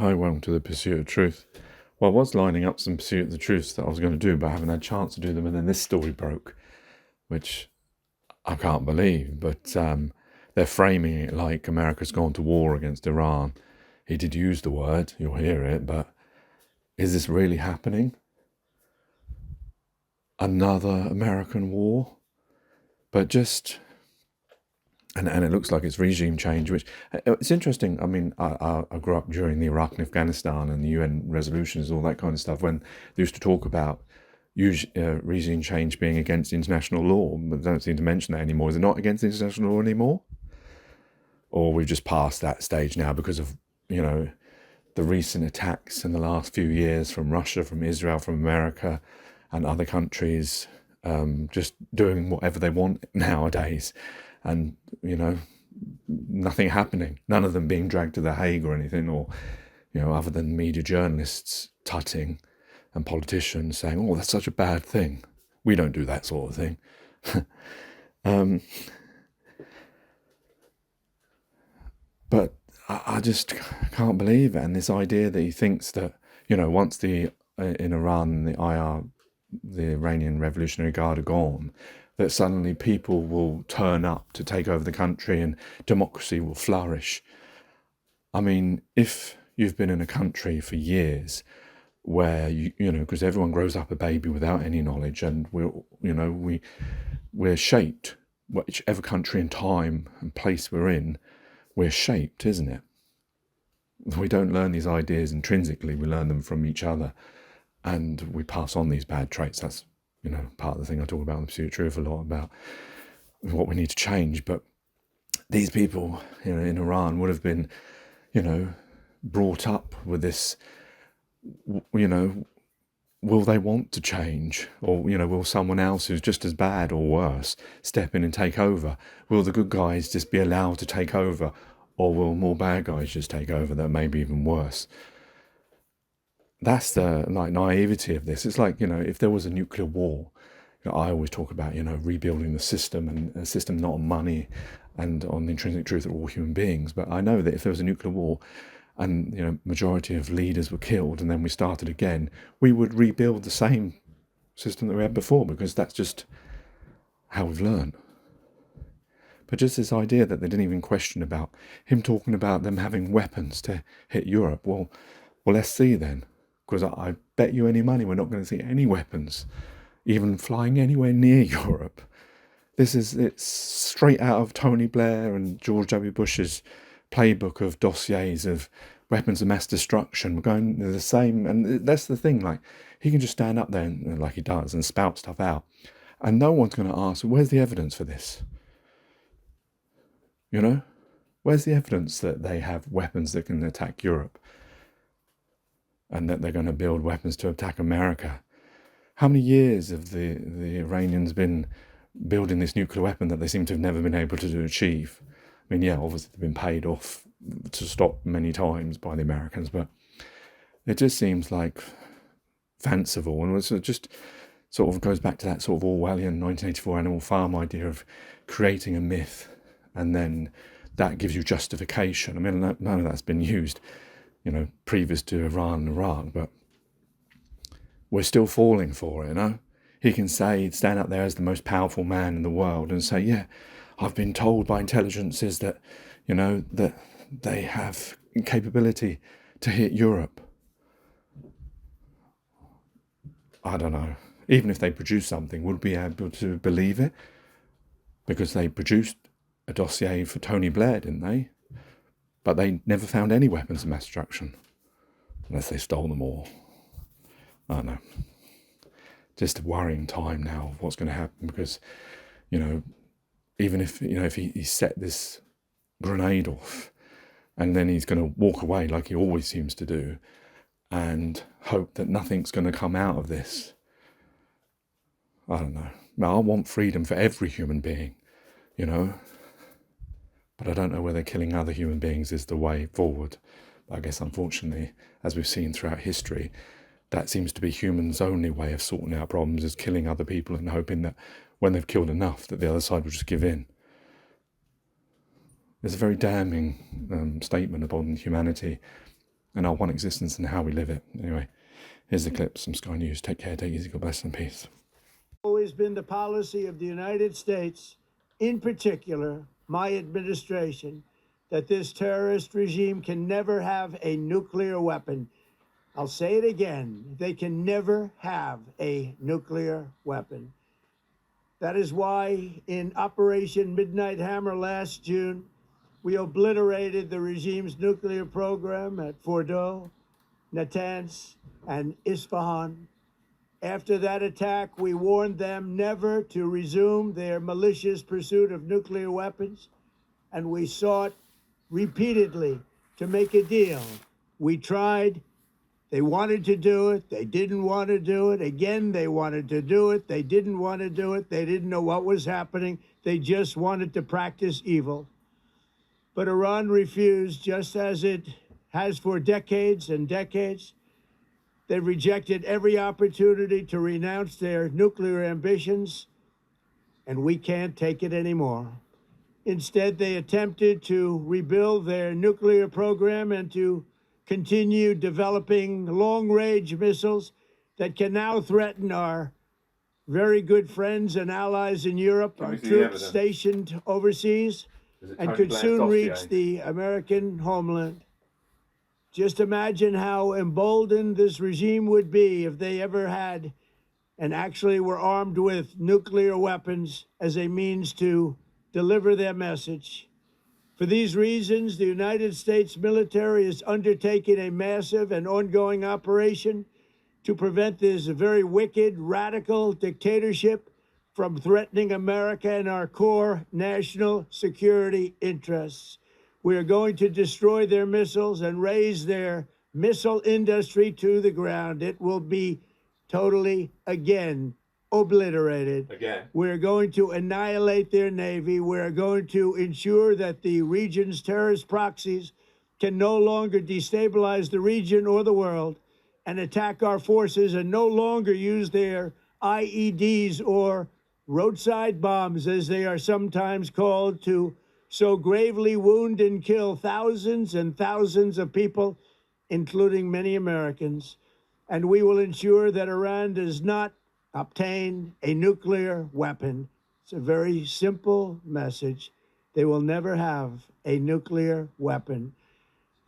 Hi, welcome to the Pursuit of Truth. Well, I was lining up some Pursuit of the Truths that I was going to do, but I haven't had a chance to do them, and then this story broke, which I can't believe, but they're framing it like America's gone to war against Iran. He did use the word, you'll hear it, but is this really happening? Another American war? But just... And it looks like it's regime change, which it's interesting. I mean, I grew up during the Iraq and Afghanistan and the UN resolutions, all that kind of stuff, when they used to talk about regime change being against international law, but they don't seem to mention that anymore. Is it not against international law anymore? Or we've just passed that stage now because of, the recent attacks in the last few years from Russia, from Israel, from America and other countries, just doing whatever they want nowadays. And, nothing happening, none of them being dragged to The Hague or anything, or, other than media journalists tutting and politicians saying, oh, that's such a bad thing. We don't do that sort of thing. But I just can't believe it. And this idea that he thinks that, once in Iran, the Iranian Revolutionary Guard are gone, that suddenly people will turn up to take over the country and democracy will flourish. I mean, if you've been in a country for years where, because everyone grows up a baby without any knowledge, and we're shaped, whichever country and time and place we're in, we're shaped, isn't it? We don't learn these ideas intrinsically, we learn them from each other, and we pass on these bad traits. That's part of the thing I talk about in the Pursuit of Truth a lot, about what we need to change. But these people, in Iran would have been, brought up with this, will they want to change? Or, will someone else who's just as bad or worse step in and take over? Will the good guys just be allowed to take over? Or will more bad guys just take over that may be even worse? That's the naivety of this. It's like, if there was a nuclear war, I always talk about, rebuilding the system, and a system not on money and on the intrinsic truth of all human beings. But I know that if there was a nuclear war and, majority of leaders were killed and then we started again, we would rebuild the same system that we had before, because that's just how we've learned. But just this idea that they didn't even question about him talking about them having weapons to hit Europe. Well, let's see then. Because I bet you any money we're not going to see any weapons even flying anywhere near Europe. It's straight out of Tony Blair and George W. Bush's playbook of dossiers of weapons of mass destruction. We're going the same, and that's the thing, like, he can just stand up there, and, like he does, and spout stuff out, and no one's going to ask, where's the evidence for this? Where's the evidence that they have weapons that can attack Europe? And that they're going to build weapons to attack America? How many years have the Iranians been building this nuclear weapon that they seem to have never been able to achieve? I mean, yeah, obviously they've been paid off to stop many times by the Americans, but it just seems like fanciful, and it just sort of goes back to that sort of Orwellian 1984 Animal Farm idea of creating a myth, and then that gives you justification. I mean, none of that's been used previous to Iran and Iraq, but we're still falling for it, He can stand up there as the most powerful man in the world and say, yeah, I've been told by intelligences that, that they have capability to hit Europe. I don't know. Even if they produce something, would we be able to believe it? Because they produced a dossier for Tony Blair, didn't they? But they never found any weapons of mass destruction, unless they stole them all. I don't know. Just a worrying time now of what's going to happen, because, even if, if he set this grenade off, and then he's going to walk away like he always seems to do, and hope that nothing's going to come out of this. I don't know. Now, I want freedom for every human being, but I don't know whether killing other human beings is the way forward. I guess, unfortunately, as we've seen throughout history, that seems to be humans' only way of sorting out problems, is killing other people and hoping that when they've killed enough, that the other side will just give in. It's a very damning statement upon humanity and our one existence and how we live it. Anyway, here's the clips from Sky News. Take care, take it easy, God bless and peace. Always been the policy of the United States, in particular my administration, that this terrorist regime can never have a nuclear weapon. I'll say it again, they can never have a nuclear weapon. That is why in Operation Midnight Hammer last June, we obliterated the regime's nuclear program at Fordow, Natanz, and Isfahan. After that attack, we warned them never to resume their malicious pursuit of nuclear weapons, and we sought repeatedly to make a deal. We tried. They wanted to do it. They didn't want to do it. Again, they wanted to do it. They didn't want to do it. They didn't know what was happening. They just wanted to practice evil. But Iran refused, just as it has for decades and decades. They rejected every opportunity to renounce their nuclear ambitions, and we can't take it anymore. Instead, they attempted to rebuild their nuclear program and to continue developing long-range missiles that can now threaten our very good friends and allies in Europe, our troops stationed overseas, and could soon reach the American homeland. Just imagine how emboldened this regime would be if they ever had and actually were armed with nuclear weapons as a means to deliver their message. For these reasons, the United States military is undertaking a massive and ongoing operation to prevent this very wicked, radical dictatorship from threatening America and our core national security interests. We are going to destroy their missiles and raise their missile industry to the ground. It will be totally, again, obliterated. We're going to annihilate their Navy. We're going to ensure that the region's terrorist proxies can no longer destabilize the region or the world and attack our forces and no longer use their IEDs or roadside bombs, as they are sometimes called, to so gravely wound and kill thousands and thousands of people, including many Americans. And we will ensure that Iran does not obtain a nuclear weapon. It's a very simple message. They will never have a nuclear weapon.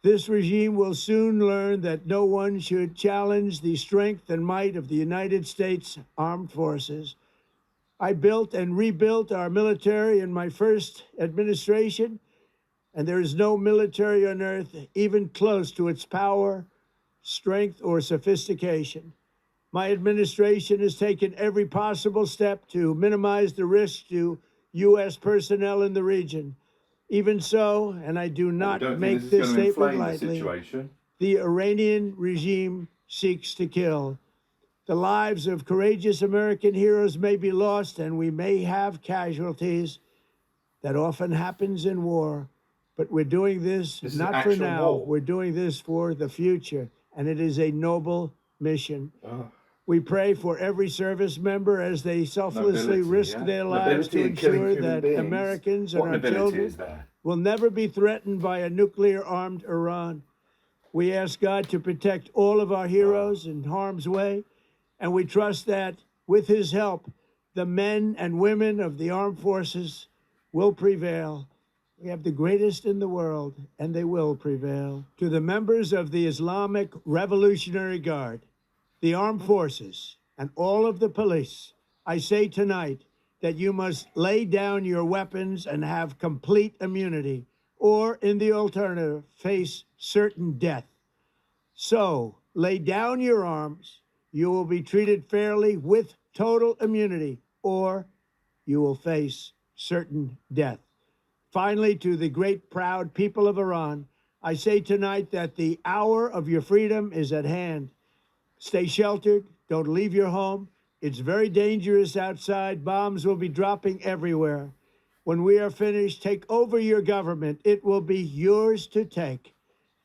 This regime will soon learn that no one should challenge the strength and might of the United States Armed Forces. I built and rebuilt our military in my first administration, and there is no military on earth even close to its power, strength, or sophistication. My administration has taken every possible step to minimize the risk to U.S. personnel in the region. Even so, and I do not make this statement lightly, the Iranian regime seeks to kill. The lives of courageous American heroes may be lost, and we may have casualties. That often happens in war. But we're doing this not for now. We're doing this for the future, and it is a noble mission. We pray for every service member as they selflessly risk their lives to ensure that Americans and our children will never be threatened by a nuclear-armed Iran. We ask God to protect all of our heroes in harm's way, and we trust that, with his help, the men and women of the armed forces will prevail. We have the greatest in the world, and they will prevail. To the members of the Islamic Revolutionary Guard, the armed forces, and all of the police, I say tonight that you must lay down your weapons and have complete immunity, or, in the alternative, face certain death. So, lay down your arms. You will be treated fairly with total immunity, or you will face certain death. Finally, to the great, proud people of Iran, I say tonight that the hour of your freedom is at hand. Stay sheltered. Don't leave your home. It's very dangerous outside. Bombs will be dropping everywhere. When we are finished, take over your government. It will be yours to take.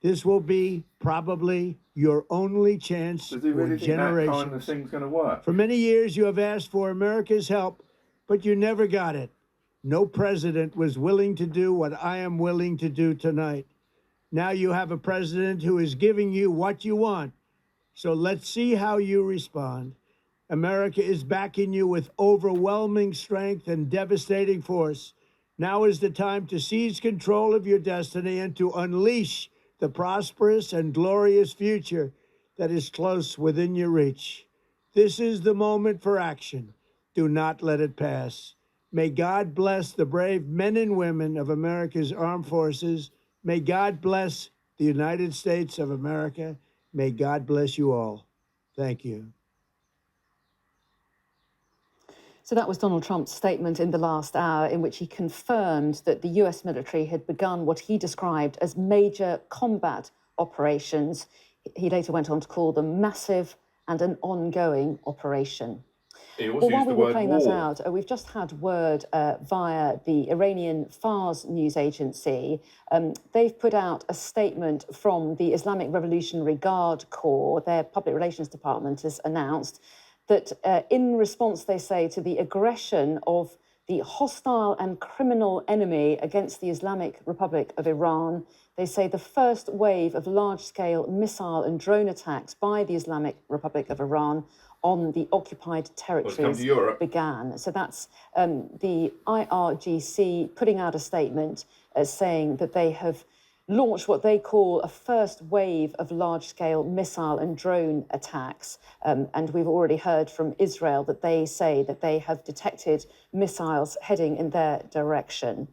This will be probably your only chance for generations. That kind of thing's going to work? For many years, you have asked for America's help, but you never got it. No president was willing to do what I am willing to do tonight. Now you have a president who is giving you what you want. So let's see how you respond. America is backing you with overwhelming strength and devastating force. Now is the time to seize control of your destiny and to unleash the prosperous and glorious future that is close within your reach. This is the moment for action. Do not let it pass. May God bless the brave men and women of America's armed forces. May God bless the United States of America. May God bless you all. Thank you. So that was Donald Trump's statement in the last hour, in which he confirmed that the US military had begun what he described as major combat operations. He later went on to call them massive and an ongoing operation. Well, while we were playing that out, we've just had word via the Iranian Fars news agency. They've put out a statement from the Islamic Revolutionary Guard Corps. Their public relations department has announced that in response, they say, to the aggression of the hostile and criminal enemy against the Islamic Republic of Iran, they say the first wave of large-scale missile and drone attacks by the Islamic Republic of Iran on the occupied territories began. So that's the IRGC putting out a statement saying that they have launched what they call a first wave of large-scale missile and drone attacks. And we've already heard from Israel that they say that they have detected missiles heading in their direction.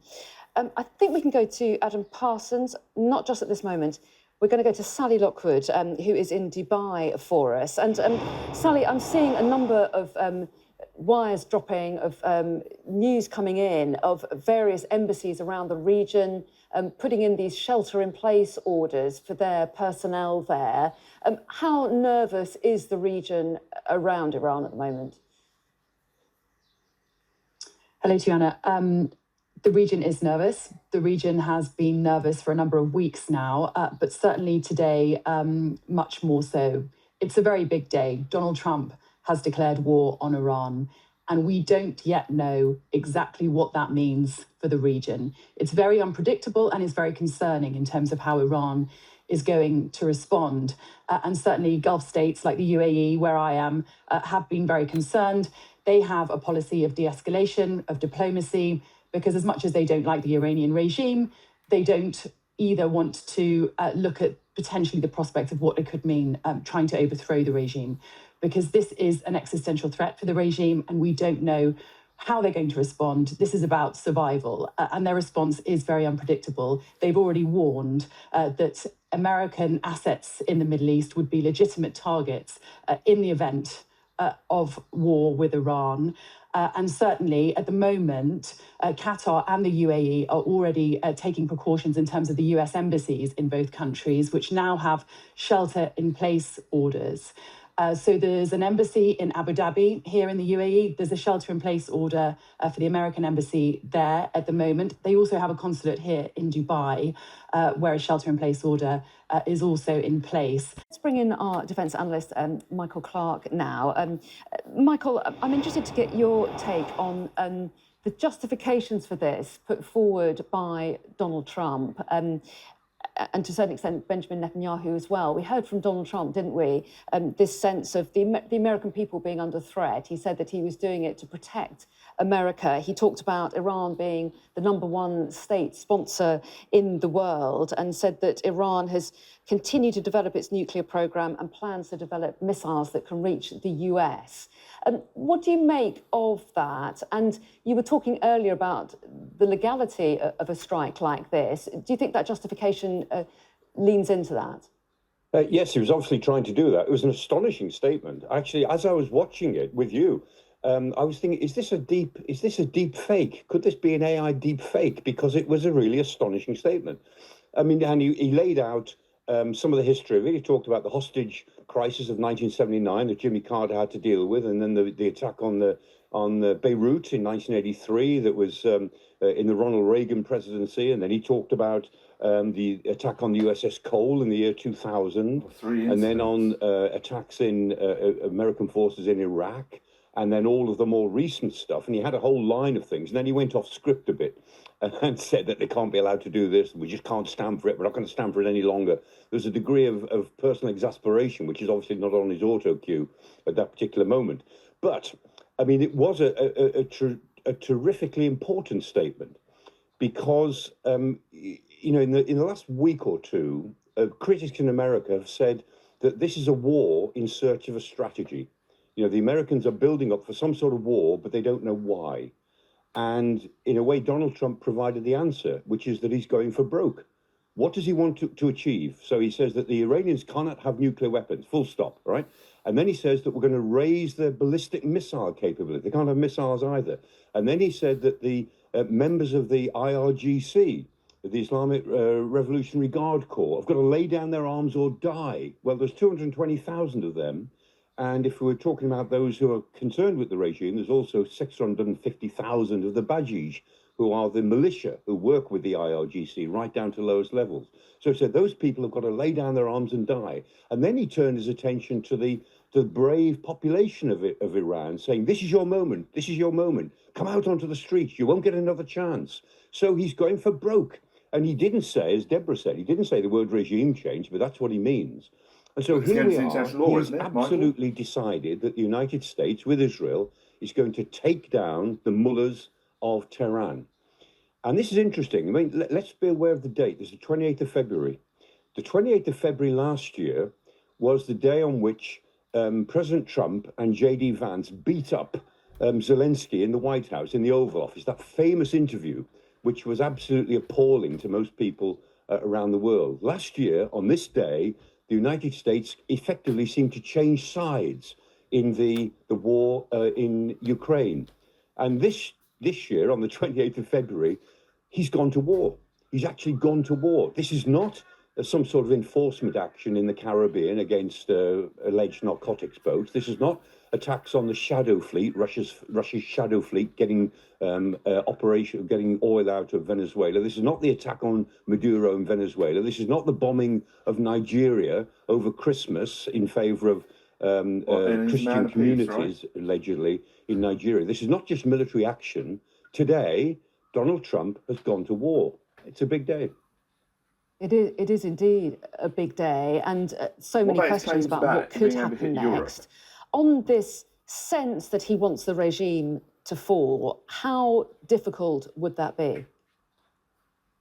I think we can go to Adam Parsons, not just at this moment. We're going to go to Sally Lockwood, who is in Dubai for us. And Sally, I'm seeing a number of wires dropping, of news coming in of various embassies around the region putting in these shelter-in-place orders for their personnel there. How nervous is the region around Iran at the moment? Hello, Tiana. The region is nervous. The region has been nervous for a number of weeks now, but certainly today, much more so. It's a very big day. Donald Trump has declared war on Iran, and we don't yet know exactly what that means for the region. It's very unpredictable and is very concerning in terms of how Iran is going to respond. And certainly Gulf states like the UAE, where I am, have been very concerned. They have a policy of de-escalation, of diplomacy, because as much as they don't like the Iranian regime, they don't either want to look at potentially the prospect of what it could mean trying to overthrow the regime, because this is an existential threat for the regime and we don't know how they're going to respond. This is about survival, and their response is very unpredictable. They've already warned that American assets in the Middle East would be legitimate targets in the event of war with Iran. And certainly at the moment, Qatar and the UAE are already taking precautions in terms of the US embassies in both countries, which now have shelter-in-place orders. So there's an embassy in Abu Dhabi here in the UAE. There's a shelter-in-place order for the American embassy there at the moment. They also have a consulate here in Dubai, where a shelter-in-place order is also in place. Let's bring in our defence analyst, Michael Clark, now. Michael, I'm interested to get your take on the justifications for this put forward by Donald Trump. And to a certain extent, Benjamin Netanyahu as well. We heard from Donald Trump, didn't we, this sense of the American people being under threat. He said that he was doing it to protect America. He talked about Iran being the #1 state sponsor in the world and said that Iran has continued to develop its nuclear program and plans to develop missiles that can reach the US. What do you make of that? And you were talking earlier about the legality of a strike like this. Do you think that justification leans into that? Yes, he was obviously trying to do that. It was an astonishing statement. Actually, as I was watching it with you, I was thinking, is this a deep fake? Could this be an AI deep fake? Because it was a really astonishing statement. I mean, and he laid out some of the history of it. He talked about the hostage crisis of 1979 that Jimmy Carter had to deal with, and then the attack on Beirut in 1983 that was in the Ronald Reagan presidency, and then he talked about the attack on the USS Cole in the year 2000, and then on attacks in American forces in Iraq. and then all of the more recent stuff. And he had a whole line of things. And then he went off script a bit and said that they can't be allowed to do this. We just can't stand for it. We're not going to stand for it any longer. There's a degree of personal exasperation, which is obviously not on his auto cue at that particular moment. But, I mean, it was a terrifically important statement because, you know, in the last week or two, critics in America have said that this is a war in search of a strategy. You know, the Americans are building up for some sort of war, but they don't know why. And in a way, Donald Trump provided the answer, which is that he's going for broke. What does he want to achieve? So he says that the Iranians cannot have nuclear weapons, full stop, right? And then he says that we're going to raise their ballistic missile capability. They can't have missiles either. And then he said that the members of the IRGC, the Islamic Revolutionary Guard Corps, have got to lay down their arms or die. Well, there's 220,000 of them. And if we're talking about those who are concerned with the regime, there's also 650,000 of the Bajij, who are the militia who work with the IRGC right down to lowest levels. So he said those people have got to lay down their arms and die. And then he turned his attention to the brave population of Iran, saying, this is your moment. This is your moment. Come out onto the streets. You won't get another chance. So he's going for broke. And he didn't say, as Deborah said, he didn't say the word regime change, but that's what he means. And so here we are. He's absolutely decided that the United States, with Israel, is going to take down the mullahs of Tehran. And this is interesting. I mean, let's be aware of the date. It's the 28th of February. The 28th of February last year was the day on which President Trump and J.D. Vance beat up Zelensky in the White House, in the Oval Office, that famous interview, which was absolutely appalling to most people around the world. Last year, on this day, the United States effectively seemed to change sides in the war in Ukraine. And this year, on the 28th of February, he's gone to war. He's actually gone to war. This is not some sort of enforcement action in the Caribbean against alleged narcotics boats. This is not attacks on the Shadow Fleet, Russia's Shadow Fleet, getting getting oil out of Venezuela. This is not the attack on Maduro in Venezuela. This is not the bombing of Nigeria over Christmas in favor of Christian communities, right? Allegedly in Nigeria. This is not just military action. Today, Donald Trump has gone to war. It's a big day. It is indeed a big day, and so many questions about what could happen next. On this sense that he wants the regime to fall, how difficult would that be?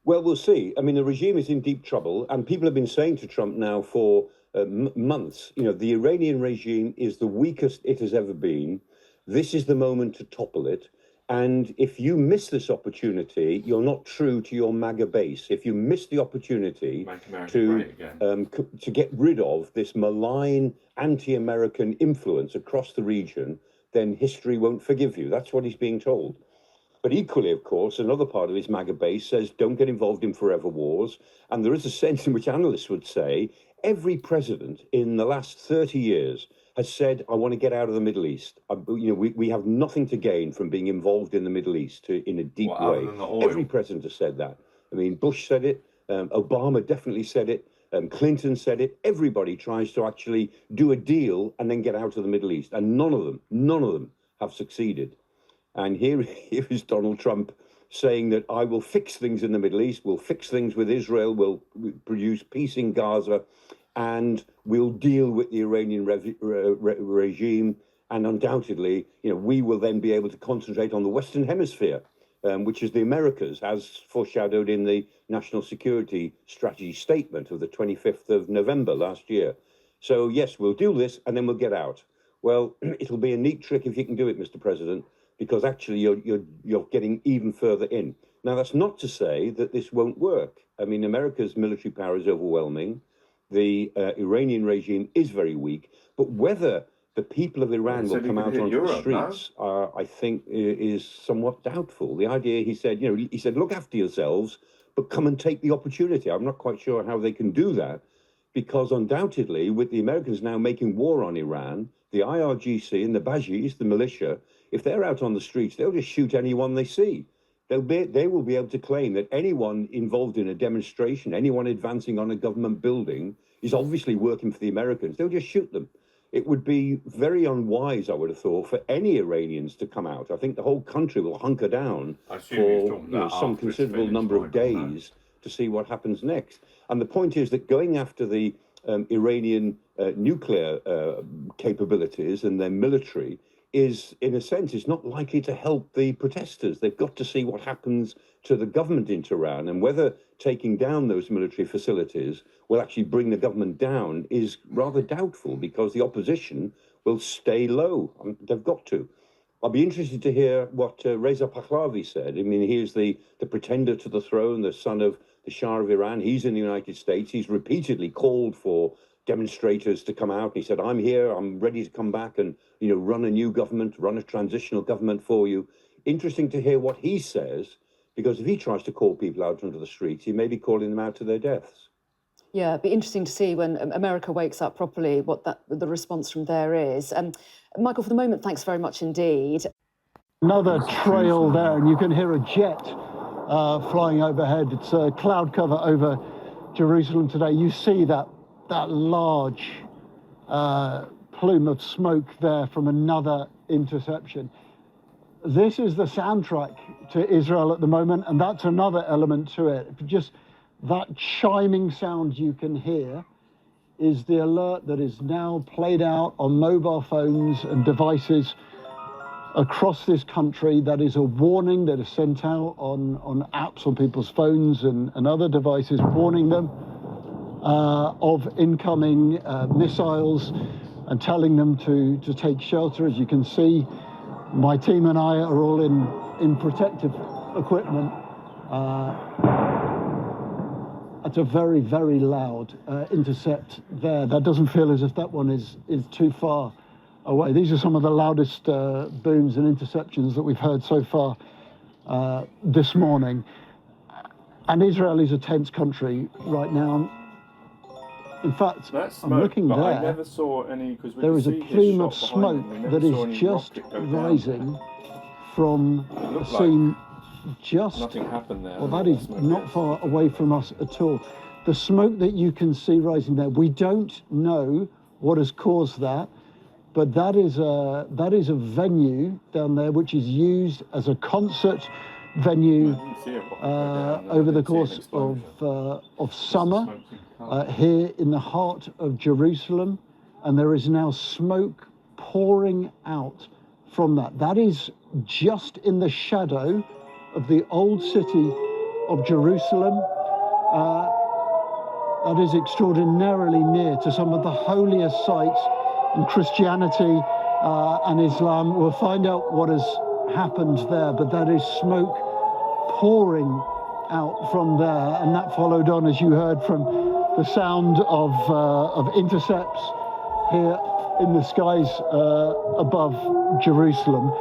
Well, we'll see. I mean, the regime is in deep trouble, and people have been saying to Trump now for months, you know, the Iranian regime is the weakest it has ever been. This is the moment to topple it. And if you miss this opportunity, you're not true to your MAGA base. If you miss the opportunity to get rid of this malign anti-American influence across the region, then history won't forgive you. That's what he's being told. But equally, of course, another part of his MAGA base says, don't get involved in forever wars. And there is a sense in which analysts would say every president in the last 30 years has said, I want to get out of the Middle East. We have nothing to gain from being involved in the Middle East in a deep way. Every president has said that. I mean, Bush said it. Obama definitely said it. Clinton said it. Everybody tries to actually do a deal and then get out of the Middle East. And none of them have succeeded. And here is Donald Trump saying that I will fix things in the Middle East. We'll fix things with Israel. We'll produce peace in Gaza. And we'll deal with the Iranian regime, and undoubtedly, we will then be able to concentrate on the Western Hemisphere, which is the Americas, as foreshadowed in the National Security Strategy Statement of the 25th of November last year. So yes, we'll do this, and then we'll get out. Well, it'll be a neat trick if you can do it, Mr. President, because actually you're getting even further in. Now, that's not to say that this won't work. I mean, America's military power is overwhelming. The Iranian regime is very weak, but whether the people of Iran will come out onto the streets, I think, is somewhat doubtful. The idea, he said, look after yourselves, but come and take the opportunity. I'm not quite sure how they can do that, because undoubtedly, with the Americans now making war on Iran, the IRGC and the Bajis, the militia, if they're out on the streets, they'll just shoot anyone they see. They will be able to claim that anyone involved in a demonstration, anyone advancing on a government building, is obviously working for the Americans. They'll just shoot them. it would be very unwise, I would have thought, for any Iranians to come out. I think the whole country will hunker down for some considerable number of days to see what happens next. And the point is that going after the Iranian nuclear capabilities and their military is, in a sense, is not likely to help the protesters. They've got to see what happens to the government in Tehran, and whether taking down those military facilities will actually bring the government down is rather doubtful, because the opposition will stay low. They've got to. I'll be interested to hear what Reza Pahlavi said. I mean, he's the pretender to the throne, the son of the Shah of Iran. He's in the United States. He's repeatedly called for demonstrators to come out. He said, I'm here, I'm ready to come back and, run a new government, run a transitional government for you. Interesting to hear what he says, because if he tries to call people out onto the streets, he may be calling them out to their deaths. Yeah, it'd be interesting to see when America wakes up properly what the response from there is. Michael, for the moment, thanks very much indeed. Another trail there, and you can hear a jet flying overhead. It's a cloud cover over Jerusalem today. You see that large plume of smoke there from another interception. This is the soundtrack to Israel at the moment, and that's another element to it. Just that chiming sound you can hear is the alert that is now played out on mobile phones and devices across this country. That is a warning that is sent out on apps on people's phones and other devices, warning them of incoming missiles and telling them to take shelter. As you can see, my team and I are all in protective equipment. It's a very, very loud intercept there. That doesn't feel as if that one is too far away. These are some of the loudest booms and interceptions that we've heard so far this morning. And Israel is a tense country right now. In fact, smoke, I'm looking there. I never saw any, there is a plume of smoke that is just rising from a scene just. Nothing happened there. Well, that is not far away from us at all. The smoke that you can see rising there, we don't know what has caused that, but that is a venue down there which is used as a concert venue over the course of summer here in the heart of Jerusalem, and there is now smoke pouring out from that. That is just in the shadow of the old city of Jerusalem. That is extraordinarily near to some of the holiest sites in Christianity and Islam. We'll find out what has happened there, but that is smoke pouring out from there, and that followed on, as you heard, from the sound of intercepts here in the skies above Jerusalem.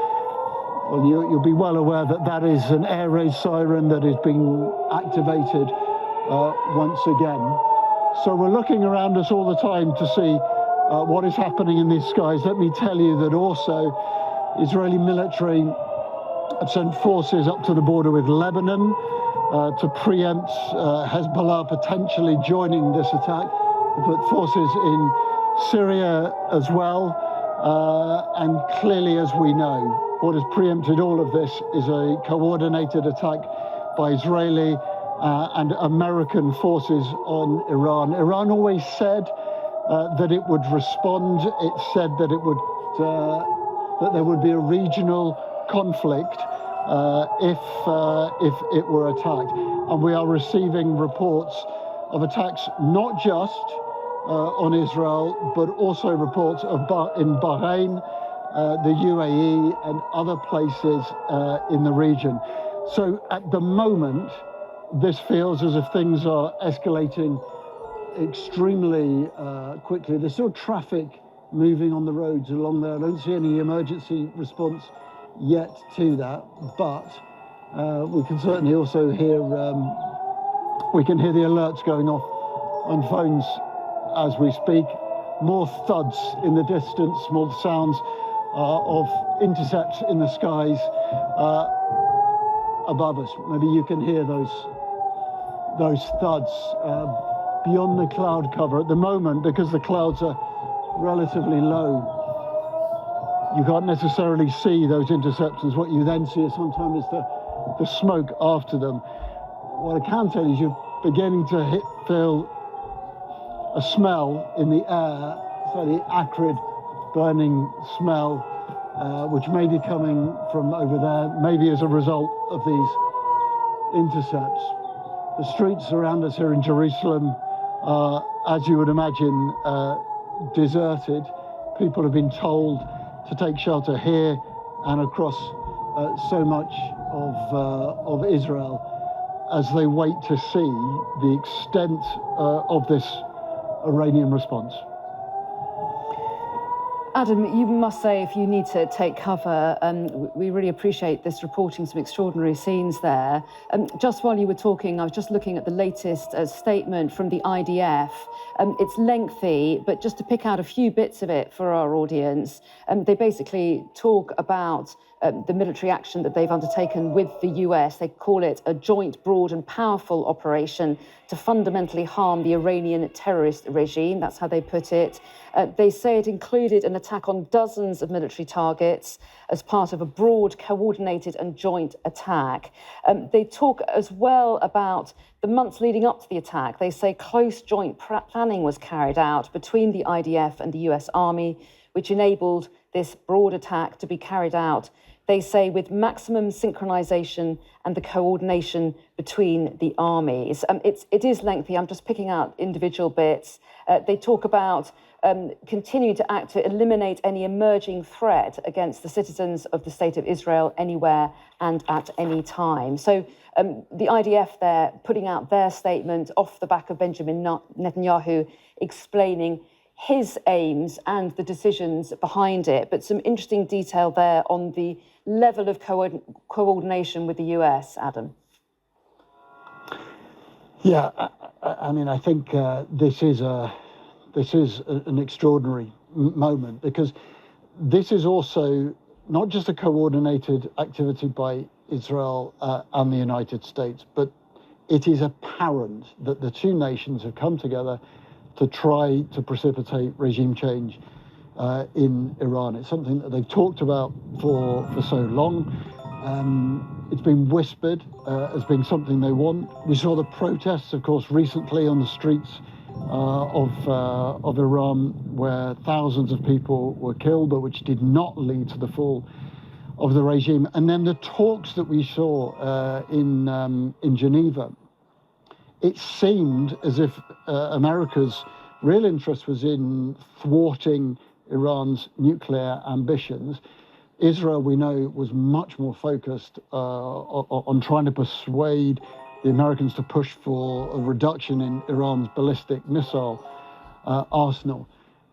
Well, you'll be well aware that that is an air raid siren that is being activated once again. So we're looking around us all the time to see what is happening in these skies. Let me tell you that also Israeli military have sent forces up to the border with Lebanon to preempt Hezbollah potentially joining this attack. They put forces in Syria as well. And clearly, as we know, what has preempted all of this is a coordinated attack by Israeli and American forces on Iran. Iran always said that it would respond. It said that it would that there would be a regional conflict if it were attacked. And we are receiving reports of attacks not just on Israel, but also reports of in Bahrain, the UAE, and other places in the region. So at the moment, this feels as if things are escalating extremely quickly. There's still traffic moving on the roads along there. I don't see any emergency response yet to that, but we can certainly also hear we can hear the alerts going off on phones as we speak. More thuds in the distance, more sounds of intercepts in the skies above us. Maybe you can hear those thuds beyond the cloud cover at the moment, because the clouds are relatively low. You can't necessarily see those interceptions. What you then see is sometimes the smoke after them. What I can tell you is you're beginning to feel a smell in the air, slightly acrid, burning smell, which may be coming from over there, maybe as a result of these intercepts. The streets around us here in Jerusalem are, as you would imagine, deserted. People have been told to take shelter here and across so much of Israel as they wait to see the extent of this Iranian response. Adam, you must say if you need to take cover, we really appreciate this reporting, some extraordinary scenes there. Just while you were talking, I was just looking at the latest statement from the IDF. It's lengthy, but just to pick out a few bits of it for our audience, they basically talk about the military action that they've undertaken with the US. They call it a joint, broad and powerful operation to fundamentally harm the Iranian terrorist regime. That's how they put it. They say it included an attack on dozens of military targets as part of a broad, coordinated and joint attack. They talk as well about the months leading up to the attack. They say close joint planning was carried out between the IDF and the US Army, which enabled this broad attack to be carried out, they say, with maximum synchronization and the coordination between the armies. It is lengthy. I'm just picking out individual bits. They talk about continuing to act to eliminate any emerging threat against the citizens of the State of Israel anywhere and at any time. So the IDF there putting out their statement off the back of Benjamin Netanyahu explaining his aims and the decisions behind it, but some interesting detail there on the level of coordination with the US, Adam. Yeah, I mean, I think this is an extraordinary moment, because this is also not just a coordinated activity by Israel and the United States, but it is apparent that the two nations have come together to try to precipitate regime change in Iran. It's something that they've talked about for so long. It's been whispered as being something they want. We saw the protests, of course, recently on the streets of Iran, where thousands of people were killed, but which did not lead to the fall of the regime. And then the talks that we saw in Geneva, it seemed as if America's real interest was in thwarting Iran's nuclear ambitions. Israel, we know, was much more focused on trying to persuade the Americans to push for a reduction in Iran's ballistic missile arsenal.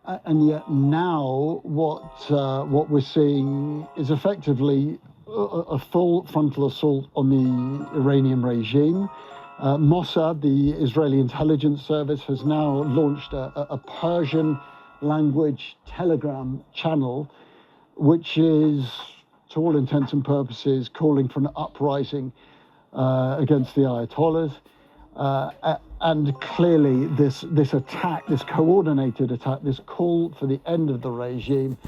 And yet now what we're seeing is effectively a full frontal assault on the Iranian regime. Mossad, the Israeli intelligence service, has now launched a Persian language telegram channel, which is, to all intents and purposes, calling for an uprising against the Ayatollahs. And clearly this attack, this coordinated attack, this call for the end of the regime